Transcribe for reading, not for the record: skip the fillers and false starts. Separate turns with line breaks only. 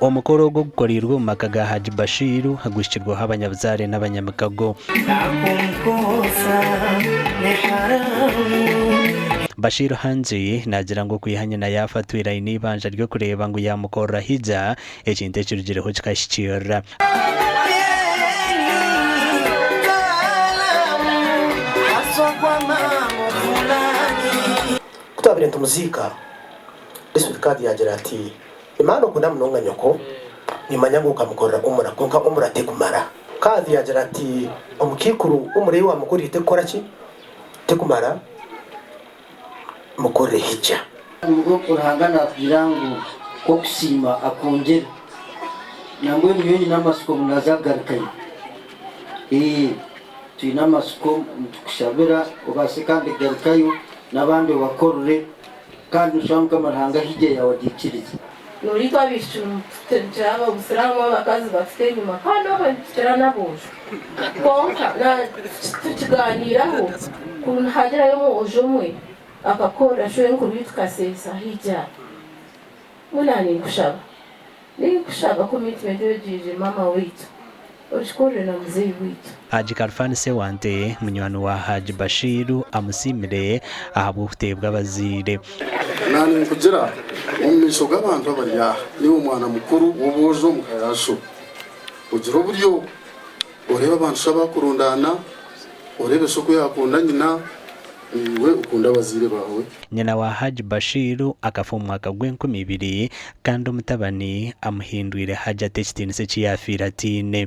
omukoro gwo gukorirwe mu maka ga Haji Bashiru hagushirwaho abanyabuzare n'abanyamikago. Bashiru hanze nagira ngo kwihanya na yafatwira inibanja ryo kureba ngo yamukora hija ekinte kirugireho kikashikira.
Kutabire ntumuzika Resulikadi yagira ati imano kuna mnonga nyoko nimanya ngo kamukorera umura konka umurate kumara kadi yagira ati omukikuru umure wa mukuri tekora ki tekumara mukore hija
ngo kurahangana kugirango ko kusima akongera nangwe niyo n'amasuko munazagarukaye tuyina amasuko tukushabira ubase kandi garukayo nabandi bakorore kandi ushamka maranga hije yawe gikirize
nuri twabishu tujaba busiramu abakazi bafite nyuma kandi bakira naboje konka na tukiganiraho kuntu hagerayo mu ujumwe akakora shoye nkuru tukasesa hija munani kushaba commitment yojije mama wetu ushikore na mzee wetu.
Haji Karfani Sewante munywani wa Haji Bashiru amusimire ahabwo kutebwa bazire
nani kugira umisho gabantu bariya ni umwana mukuru wobojo mukayasho ugira buryo ureba abantu shaba kurundana urebe soko yakunda nyina we ukunda bazire bawe.
Nyina wa Haji Bashiru akafa mu mwaka gw'2000 kandi umutabani amuhindwire Haji atekitinise cyafira tine.